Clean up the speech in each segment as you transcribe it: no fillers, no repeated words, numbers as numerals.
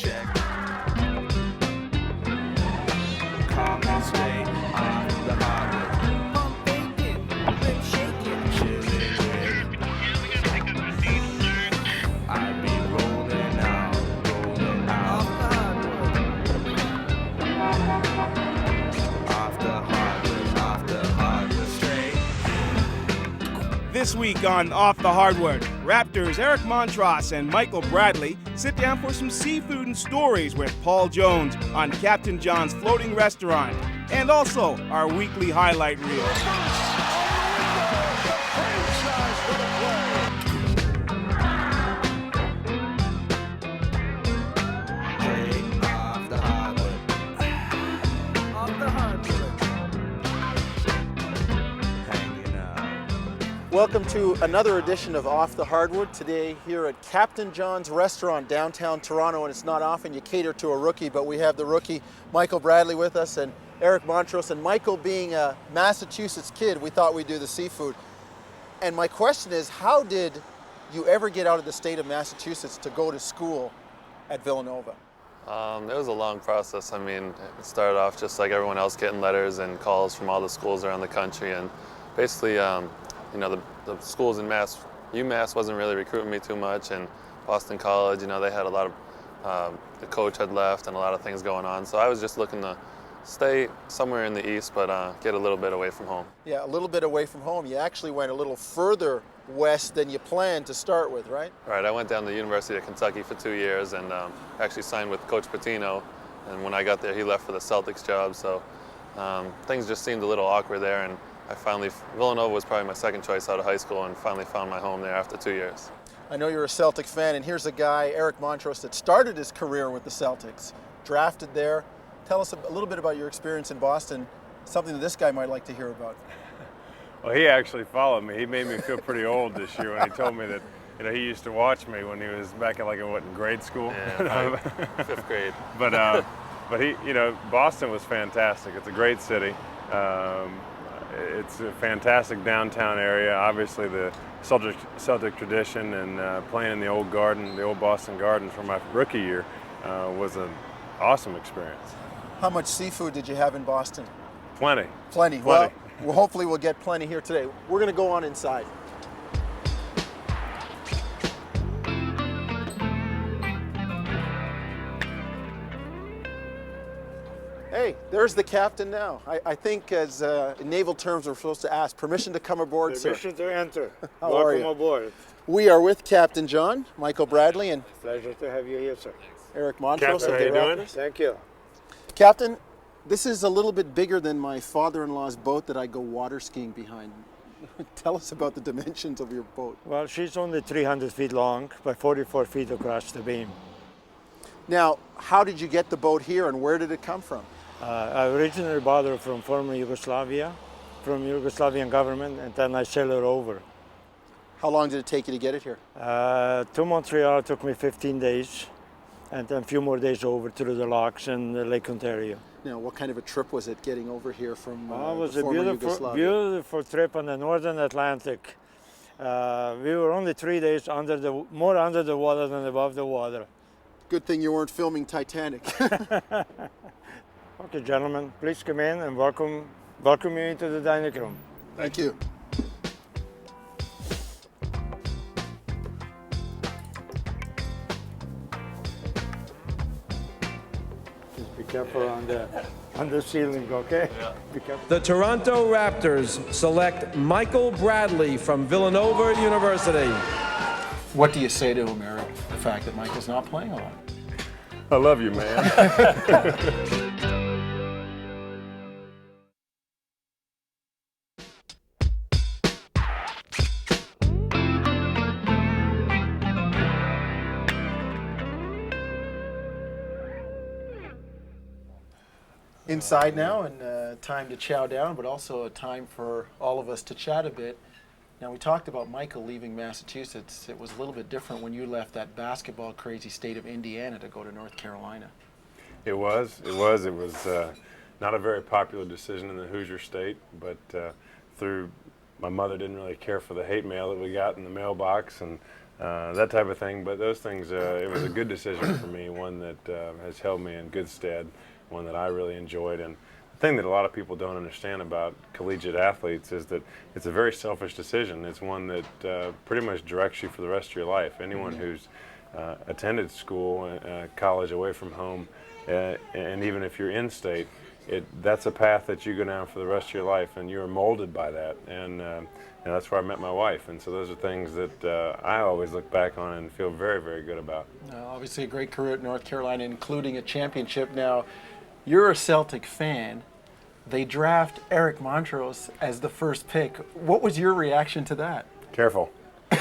check. Calm and stay on the hardwood. Pump bacon, rip shaking, chillin' with. I be rolling out off the hardwood, straight. This week on Off the Hardwood, Raptors Eric Montross and Michael Bradley sit down for some seafood and stories with Paul Jones on Captain John's Floating Restaurant, and also our weekly highlight reel. Welcome to another edition of Off the Hardwood. Today here at Captain John's Restaurant, downtown Toronto, and it's not often you cater to a rookie, but we have the rookie Michael Bradley with us and Eric Montrose. And Michael, being a Massachusetts kid, we thought we'd do the seafood. And my question is, how did you ever get out of the state of Massachusetts to go to school at Villanova? It was a long process. I mean, it started off just like everyone else, getting letters and calls from all the schools around the country, and basically, you know, the schools in UMass wasn't really recruiting me too much, and Boston College, you know, they had a lot of, the coach had left and a lot of things going on. So I was just looking to stay somewhere in the East, but get a little bit away from home. Yeah, a little bit away from home. You actually went a little further west than you planned to start with, right? Right, I went down to the University of Kentucky for 2 years and actually signed with Coach Pitino. And when I got there, he left for the Celtics job. So things just seemed a little awkward there. And Villanova was probably my second choice out of high school, and finally found my home there after 2 years. I know you're a Celtic fan, and here's a guy, Eric Montrose, that started his career with the Celtics, drafted there. Tell us a little bit about your experience in Boston, something that this guy might like to hear about. Well, he actually followed me. He made me feel pretty old this year when he told me that, you know, he used to watch me when he was back in grade school? Yeah, fifth grade. But he, you know, Boston was fantastic. It's a great city. It's a fantastic downtown area. Obviously, the Celtic tradition, and playing in the old Garden, the old Boston Garden for my rookie year was an awesome experience. How much seafood did you have in Boston? Plenty. Plenty. Well, hopefully we'll get plenty here today. We're going to go on inside. Hey, there's the captain now. I think as in naval terms we're supposed to ask, permission to come aboard, sir. Permission to enter. How are you? Welcome aboard. We are with Captain John, Michael Bradley, and Pleasure to have you here, sir. Eric Montrose Captain, of the how you doing? Raptors. Thank you. Captain, this is a little bit bigger than my father-in-law's boat that I go water skiing behind. Tell us about the dimensions of your boat. Well, she's only 300 feet long by 44 feet across the beam. Now, how did you get the boat here, and where did it come from? I originally bought her from former Yugoslavia, from Yugoslavian government, and then I sailed her over. How long did it take you to get it here? To Montreal took me 15 days, and then a few more days over through the locks in Lake Ontario. Now, what kind of a trip was it getting over here from It was the a former beautiful, Yugoslavia? beautiful trip on the northern Atlantic. We were only 3 days more under the water than above the water. Good thing you weren't filming Titanic. Okay, gentlemen, please come in and welcome you into the dining room. Thank you. Just be careful on the ceiling, okay? Yeah. Be careful. The Toronto Raptors select Michael Bradley from Villanova University. What do you say to him, Eric? The fact that Michael's not playing a lot. I love you, man. Inside now, and time to chow down, but also a time for all of us to chat a bit. Now, we talked about Michael leaving Massachusetts. It was a little bit different when you left that basketball crazy state of Indiana to go to North Carolina. It was not a very popular decision in the Hoosier State, but through my mother didn't really care for the hate mail that we got in the mailbox, and that type of thing. But those things, it was a good decision for me, one that has held me in good stead, one that I really enjoyed. And the thing that a lot of people don't understand about collegiate athletes is that it's a very selfish decision. It's one that pretty much directs you for the rest of your life. Anyone who's attended school, college away from home, and even if you're in state, that's a path that you go down for the rest of your life, and you're molded by that. And that's where I met my wife. And so those are things that I always look back on and feel very, very good about. Obviously a great career at North Carolina, including a championship. Now, you're a Celtic fan. They draft Eric Montross as the first pick. What was your reaction to that? Careful. Be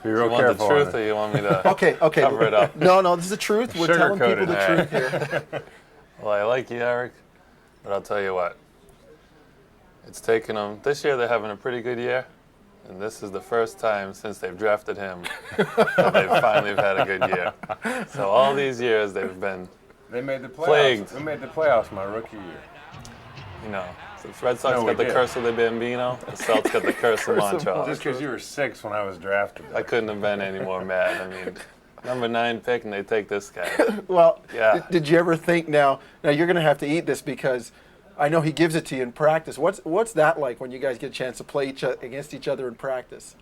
real You want careful. the truth, or you want me to Okay. cover it up? No, this is the truth. We're telling people the Sugar-coated. truth here. Well, I like you, Eric, but I'll tell you what. It's taken them. This year they're having a pretty good year, and this is the first time since they've drafted him that they've finally had a good year. So all these years they've been, They made the playoffs. Plagued. We made the playoffs my rookie year. you know, so the Red Sox No, we got the did. curse of the Bambino, the Celtics got the curse of Montrose. Just because you were 6 when I was drafted. I couldn't have been any more mad. I mean, number 9 pick, and they take this guy. Well, Yeah. did you ever think now you're going to have to eat this because I know he gives it to you in practice. What's that like when you guys get a chance to play against each other in practice?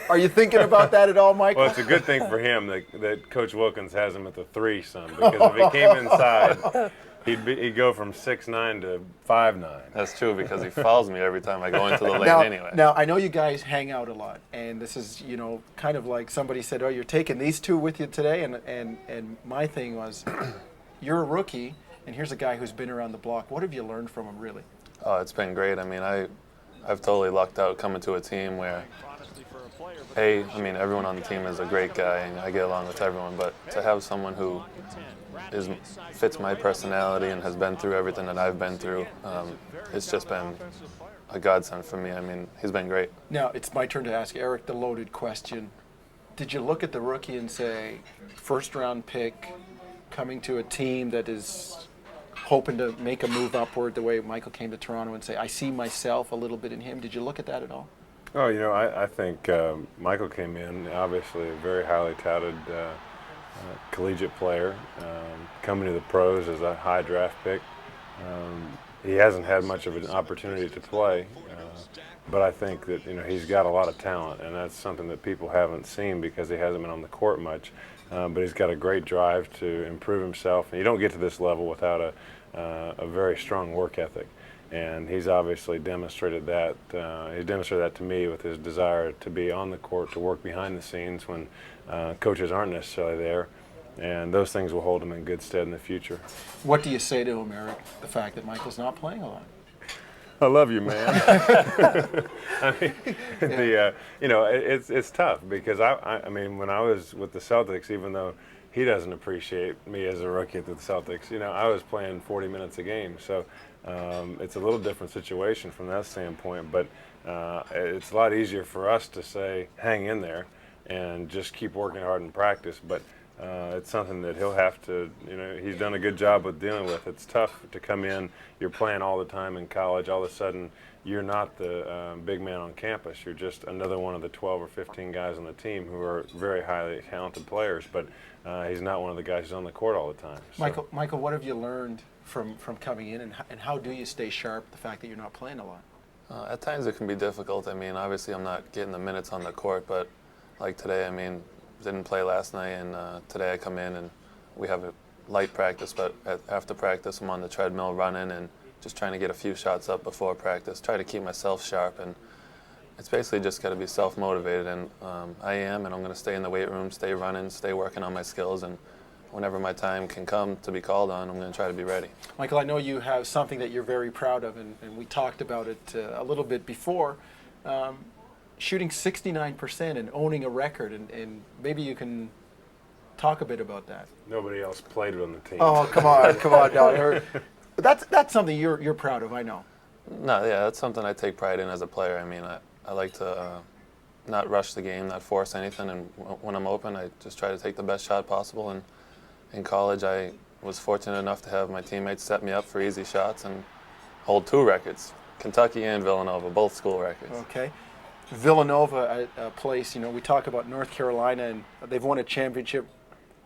Are you thinking about that at all, Michael? Well, it's a good thing for him that Coach Wilkins has him at the 3, son, because if he came inside, he'd go from 6'9" to 5'9". That's true, because he fouls me every time I go into the lane now, anyway. now, I know you guys hang out a lot, and this is, kind of like somebody said, oh, you're taking these two with you today, and my thing was, you're a rookie, and here's a guy who's been around the block. What have you learned from him, really? Oh, it's been great. I mean, I've totally lucked out coming to a team where, everyone on the team is a great guy, and I get along with everyone, but to have someone who fits my personality and has been through everything that I've been through, it's just been a godsend for me. I mean, he's been great. Now, it's my turn to ask Eric the loaded question. Did you look at the rookie and say, first-round pick, coming to a team that is hoping to make a move upward the way Michael came to Toronto, and say, I see myself a little bit in him? Did you look at that at all? Oh, I think Michael came in, obviously a very highly touted collegiate player, coming to the pros as a high draft pick. He hasn't had much of an opportunity to play, but I think that he's got a lot of talent, and that's something that people haven't seen because he hasn't been on the court much. But he's got a great drive to improve himself, and you don't get to this level without a very strong work ethic. And he's obviously demonstrated that. He's demonstrated that to me with his desire to be on the court, to work behind the scenes when coaches aren't necessarily there. And those things will hold him in good stead in the future. What do you say to him, Eric, the fact that Michael's not playing a lot? I love you, man. I mean, it's tough because I mean, when I was with the Celtics, even though he doesn't appreciate me as a rookie at the Celtics, I was playing 40 minutes a game. So it's a little different situation from that standpoint. But it's a lot easier for us to say, hang in there and just keep working hard in practice. But it's something that he'll have to, he's done a good job with dealing with. It's tough to come in, you're playing all the time in college, all of a sudden you're not the big man on campus. You're just another one of the 12 or 15 guys on the team who are very highly talented players, but he's not one of the guys who's on the court all the time. So. Michael, what have you learned from coming in, and how do you stay sharp, the fact that you're not playing a lot? At times it can be difficult. I mean, obviously I'm not getting the minutes on the court, but like today, I mean, didn't play last night, and today I come in and we have a light practice, but after practice I'm on the treadmill running and just trying to get a few shots up before practice, try to keep myself sharp, and it's basically just got to be self-motivated, and I am, and I'm going to stay in the weight room, stay running, stay working on my skills, and whenever my time can come to be called on, I'm going to try to be ready. Michael, I know you have something that you're very proud of, and we talked about it a little bit before. Shooting 69% and owning a record, and maybe you can talk a bit about that. Nobody else played it on the team. Oh, come on, now. That's something you're proud of, I know. No, yeah, that's something I take pride in as a player. I mean, I like to not rush the game, not force anything, and when I'm open, I just try to take the best shot possible. And in college, I was fortunate enough to have my teammates set me up for easy shots and hold 2 records, Kentucky and Villanova, both school records. Okay. Villanova, a place, we talk about North Carolina, and they've won a championship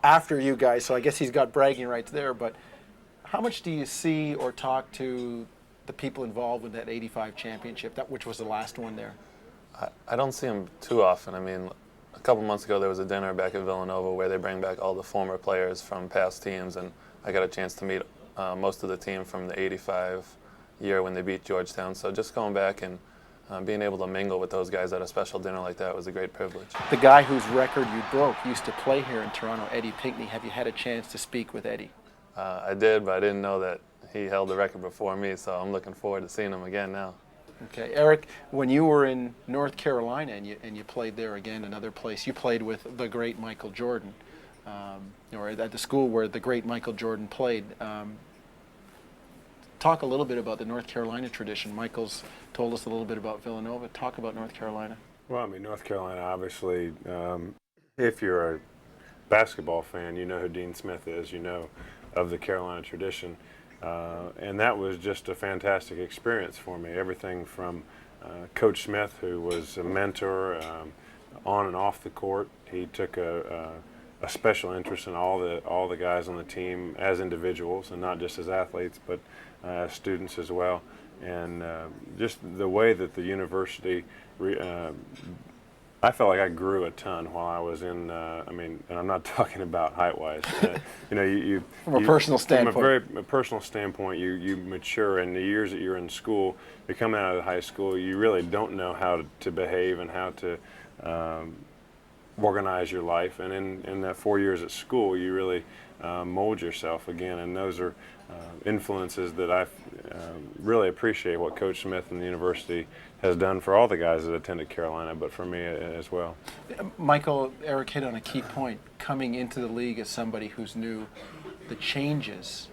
after you guys, so I guess he's got bragging rights there. But how much do you see or talk to the people involved with that '85 championship, which was the last one there? I don't see them too often. I mean, a couple months ago there was a dinner back at Villanova where they bring back all the former players from past teams, and I got a chance to meet most of the team from the '85 year when they beat Georgetown. So just going back and being able to mingle with those guys at a special dinner like that was a great privilege. The guy whose record you broke used to play here in Toronto, Eddie Pinckney. Have you had a chance to speak with Eddie? I did, but I didn't know that he held the record before me, so I'm looking forward to seeing him again now. Okay, Eric, when you were in North Carolina and you played there again, another place, you played with the great Michael Jordan, or at the school where the great Michael Jordan played. Talk a little bit about the North Carolina tradition. Michael's told us a little bit about Villanova. Talk about North Carolina. Well, I mean, North Carolina, obviously, if you're a basketball fan, you know who Dean Smith is, you know of the Carolina tradition. And that was just a fantastic experience for me. Everything from Coach Smith, who was a mentor on and off the court. He took a special interest in all the guys on the team as individuals, and not just as athletes, but as students as well. And just the way that the university, I felt like I grew a ton while I was in. I mean, and I'm not talking about height-wise. From a personal standpoint. From a very personal standpoint, you mature in the years that you're in school. You're coming out of high school. You really don't know how to behave and how to organize your life. And in that 4 years at school, you really mold yourself again. And those are influences that I really appreciate what Coach Smith and the university has done for all the guys that attended Carolina, but for me as well. Michael, Eric hit on a key point. Coming into the league as somebody who's new, the changes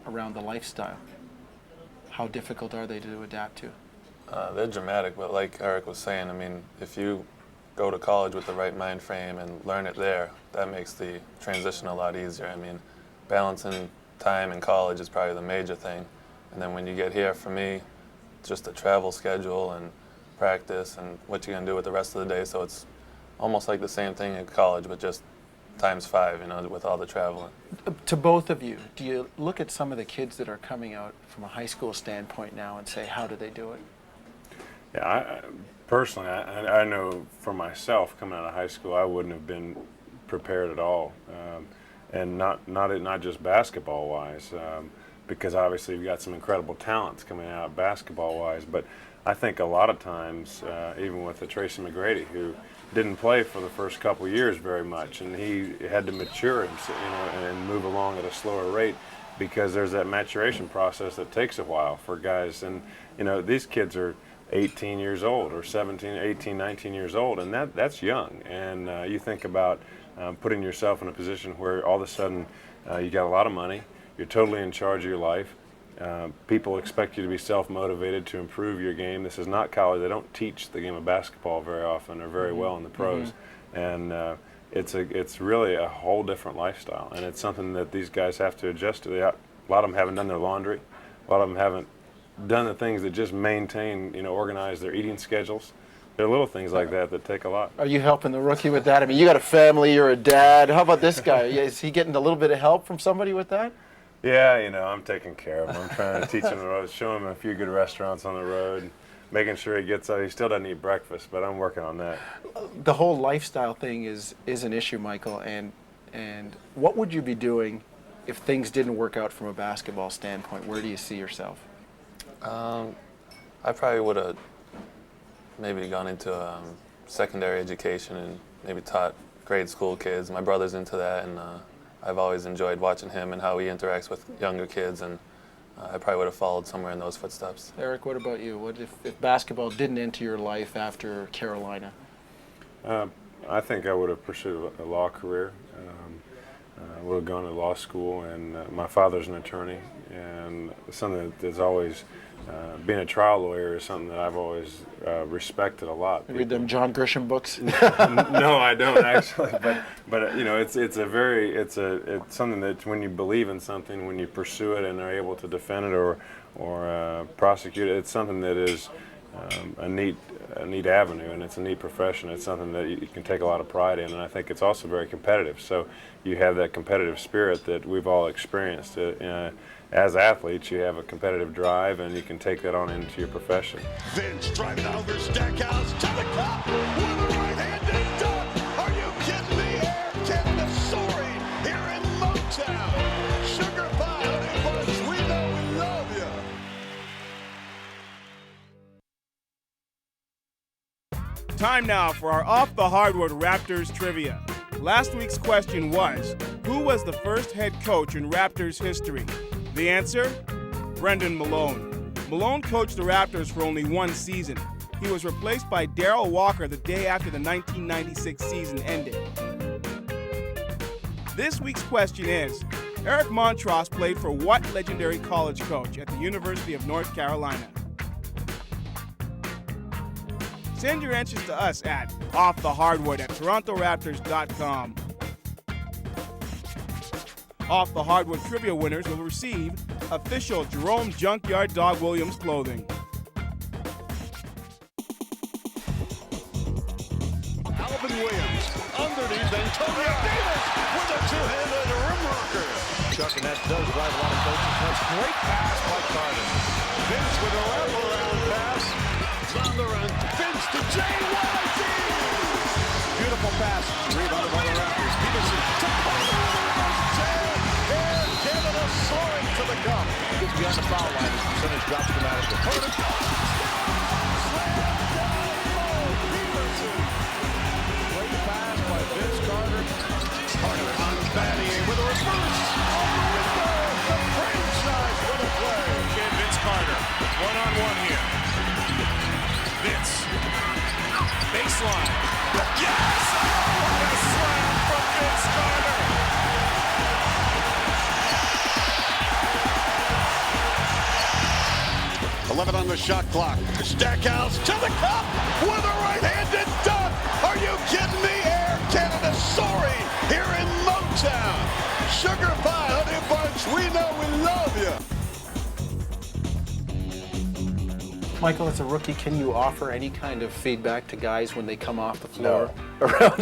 around the lifestyle, how difficult are they to adapt to? They're dramatic, but like Eric was saying, I mean, if you go to college with the right mind frame and learn it there, that makes the transition a lot easier. I mean, balancing time in college is probably the major thing. And then when you get here, for me, just the travel schedule and practice and what you're going to do with the rest of the day. So it's almost like the same thing in college, but just times 5, with all the traveling. To both of you, do you look at some of the kids that are coming out from a high school standpoint now and say, how do they do it? Yeah, personally, I know for myself, coming out of high school, I wouldn't have been prepared at all. And not just basketball-wise, because obviously you've got some incredible talents coming out basketball-wise, but I think a lot of times, even with Tracy McGrady, who didn't play for the first couple of years very much, and he had to mature and move along at a slower rate, because there's that maturation process that takes a while for guys. And these kids are 18 years old or 17, 18, 19 years old, and that's young. And you think about putting yourself in a position where all of a sudden you got a lot of money, you're totally in charge of your life. People expect you to be self-motivated to improve your game. This is not college. They don't teach the game of basketball very often or very well in the pros. And it's really a whole different lifestyle, and it's something that these guys have to adjust to. A lot of them haven't done their laundry. A lot of them haven't done the things that just maintain, organize their eating schedules. There are little things like that take a lot. Are you helping the rookie with that? I mean, you got a family, you're a dad. How about this guy? Is he getting a little bit of help from somebody with that? Yeah, I'm taking care of him. I'm trying to teach him the road, show him a few good restaurants on the road, making sure he gets out. He still doesn't eat breakfast, but I'm working on that. The whole lifestyle thing is an issue, Michael, and what would you be doing if things didn't work out from a basketball standpoint? Where do you see yourself? I probably would have maybe gone into secondary education and maybe taught grade school kids. My brother's into that, and I've always enjoyed watching him and how he interacts with younger kids, and I probably would have followed somewhere in those footsteps. Eric, what about you? What if basketball didn't enter your life after Carolina? I think I would have pursued a law career. I would have gone to law school, and my father's an attorney, and something that's always being a trial lawyer is something that I've always respected a lot. You read them John Grisham books? No, I don't actually. But it's something that when you believe in something, when you pursue it and are able to defend it or prosecute it, it's something that is a neat avenue, and it's a neat profession. It's something that you can take a lot of pride in, and I think it's also very competitive. So you have that competitive spirit that we've all experienced. As athletes, you have a competitive drive, and you can take that on into your profession. Vince driving over Stackhouse to the cup with a right-handed dunk. Are you kidding me? Air Canada soaring here in Motown. Sugar pie, honey buns, we know we love you. Time now for our Off the Hardwood Raptors Trivia. Last week's question was, who was the first head coach in Raptors history? The answer? Brendan Malone. Malone coached the Raptors for only one season. He was replaced by Darrell Walker the day after the 1996 season ended. This week's question is, Eric Montross played for what legendary college coach at the University of North Carolina? Send your answers to us at offthehardwood@torontoraptors.com. Off the Hardwood trivia winners will receive official Jerome Junkyard Dog Williams clothing. Alvin Williams underneath Antonio Davis with a two-handed rim rocker. Chuck, and that does drive a lot of coaches. That's great pass by Carter. Vince with a wraparound pass. On the run. Vince to JYD. Beautiful pass. Rebound by the Raptors. Peterson to Air Canada soaring to the cup. Gets beyond the foul line. His percentage drops dramatically. Slam down low. Peterson. Great pass by Vince Carter. Carter on Battier with a reverse. On the window. The franchise with a play. Again, Vince Carter. One-on-one here. Vince. Baseline. Yes! What a slam from Vince Carter! 11 on the shot clock. Stackhouse to the cup with a right-handed dunk. Are you kidding me? Air Canada soaring here in Motown. Sugar pie, honey buns, we know we love you. Michael, as a rookie, can you offer any kind of feedback to guys when they come off the floor around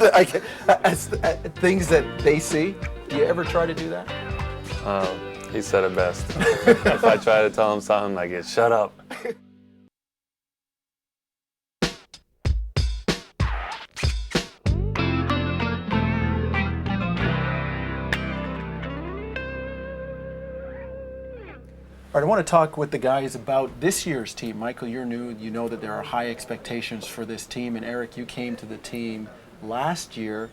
things that they see? Do you ever try to do that? He said it best. If I try to tell him something, I get shut up. All right, I want to talk with the guys about this year's team. Michael, you're new. You know that there are high expectations for this team. And Eric, you came to the team last year.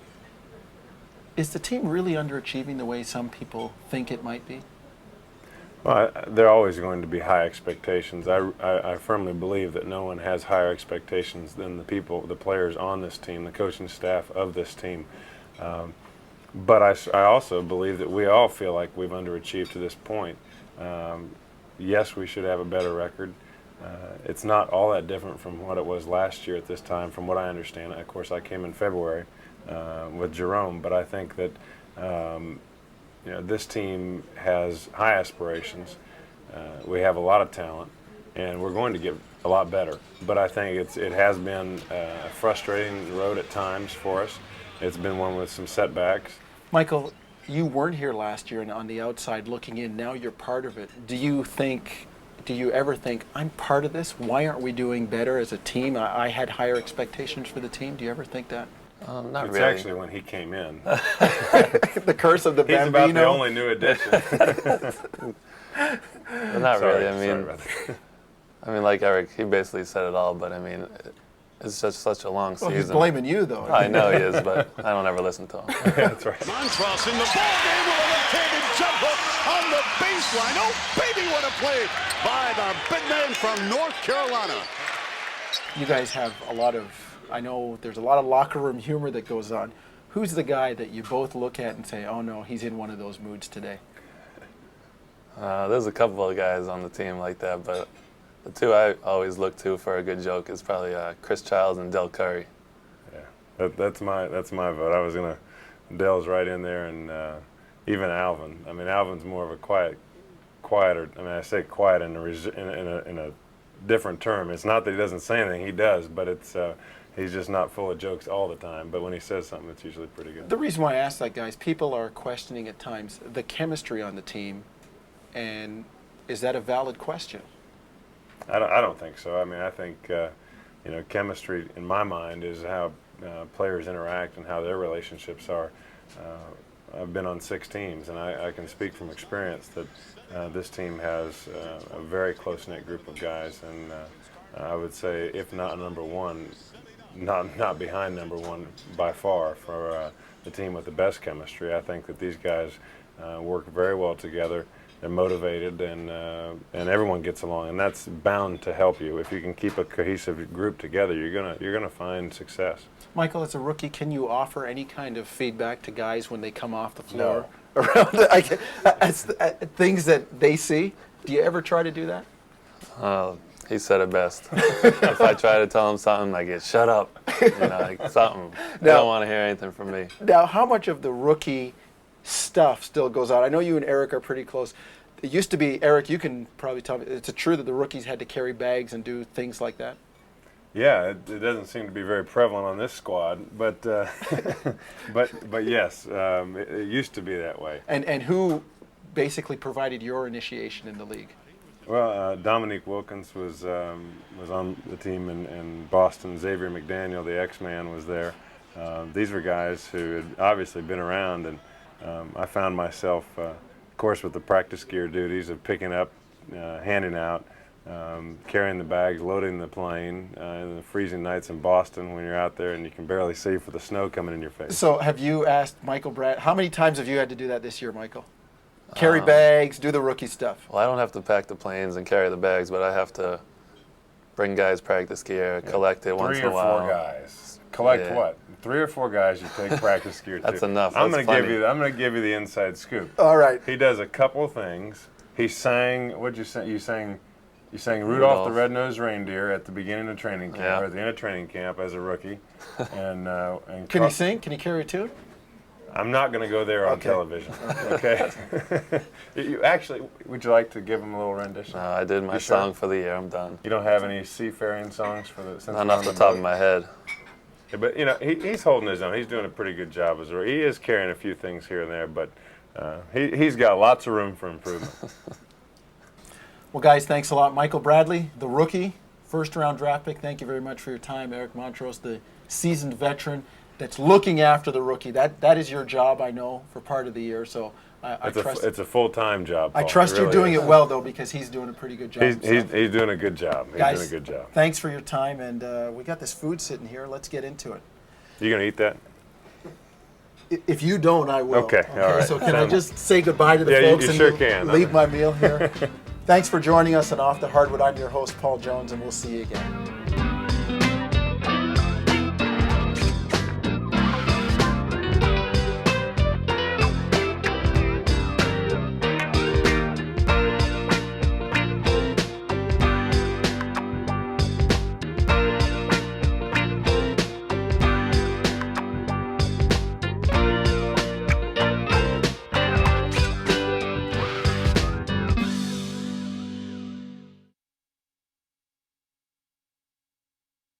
Is the team really underachieving the way some people think it might be? Well, there are always going to be high expectations. I firmly believe that no one has higher expectations than the players on this team, the coaching staff of this team. But I also believe that we all feel like we've underachieved to this point. Yes, we should have a better record. It's not all that different from what it was last year at this time, from what I understand. Of course, I came in February with Jerome, but I think that this team has high aspirations. We have a lot of talent, and we're going to get a lot better. But I think it has been a frustrating road at times for us. It's been one with some setbacks. Michael, you weren't here last year and on the outside looking in. Now you're part of it. Do you ever think, I'm part of this? Why aren't we doing better as a team? I had higher expectations for the team. Do you ever think that? Not It's really. actually when he came in. The curse of the He's Bambino. about the only new addition. But not really. I mean, like Eric, he basically said it all. But I mean, it's just such a long season. Well, he's blaming you, though. I know he is, but I don't ever listen to him. That's right. Montross in the ball game with a left-handed jump hook on the baseline. Oh, baby, what a play by the big man from North Carolina. You guys have I know there's a lot of locker room humor that goes on. Who's the guy that you both look at and say, oh no, he's in one of those moods today? There's a couple of guys on the team like that, but the two I always look to for a good joke is probably Chris Childs and Del Curry. Yeah, that's my vote. Dell's right in there, and even Alvin. I mean, Alvin's more of a quieter. I mean, I say quiet in a different term. It's not that he doesn't say anything, he does, but it's he's just not full of jokes all the time. But when he says something, it's usually pretty good. The reason why I ask that, guys, people are questioning at times the chemistry on the team, and is that a valid question? I don't think so. I mean, I think you know, chemistry in my mind is how players interact and how their relationships are. I've been on 6 teams, and I can speak from experience that this team has a very close-knit group of guys, and I would say, if not number one, not behind number one by far for the team with the best chemistry. I think that these guys work very well together. They're motivated, and everyone gets along, and that's bound to help you. If you can keep a cohesive group together, you're gonna find success. Michael, as a rookie, can you offer any kind of feedback to guys when they come off the floor No. around things that they see? Do you ever try to do that? He said it best. If I try to tell him something, I get shut up. You know, like something. They don't want to hear anything from me. Now, how much of the rookie stuff still goes on? I know you and Eric are pretty close. It used to be, Eric, you can probably tell me, it's true that the rookies had to carry bags and do things like that? Yeah, it doesn't seem to be very prevalent on this squad, but but yes, it used to be that way. And who basically provided your initiation in the league? Well, Dominique Wilkins was on the team in Boston. Xavier McDaniel, the X-Man, was there. These were guys who had obviously been around, and I found myself, of course, with the practice gear duties of picking up, handing out, carrying the bags, loading the plane in the freezing nights in Boston when you're out there and you can barely see for the snow coming in your face. So have you asked Michael Brad, how many times have you had to do that this year, Michael? Carry bags, do the rookie stuff. Well, I don't have to pack the planes and carry the bags, but I have to bring guys practice gear, collect it once in a while. 3 or 4 guys. Collect what? 3 or 4 guys you take practice gear to. That's enough. I'm That's going plenty. to give you the inside scoop. All right. He does a couple of things. He sang. What'd you say? You sang Rudolph the Red-Nosed Reindeer at the beginning of training camp, or at the end of training camp as a rookie. and can he sing? Can he carry a tune? I'm not going to go there on television. Okay. You actually, would you like to give him a little rendition? No, I did my song for the year. I'm done. You don't have any seafaring songs for the? Not off the top of my head. Yeah, but you know, he's holding his own. He's doing a pretty good job as a rookie. He is carrying a few things here and there, but he's got lots of room for improvement. Well, guys, thanks a lot. Michael Bradley, the rookie, first-round draft pick. Thank you very much for your time. Eric Montrose, the seasoned veteran that's looking after the rookie. That is your job, I know, for part of the year. So I trust it's a full-time job, Paul. I trust really you're doing is. it well, though, because he's doing a pretty good job. He's doing a good job. He's Guys, doing a good job. Thanks for your time, and we got this food sitting here. Let's get into it. You gonna eat that? If you don't, I will. Okay, all right. So can I just say goodbye to the Yeah, folks you and sure can. leave my meal here? Thanks for joining us on Off the Hardwood. I'm your host, Paul Jones, and we'll see you again.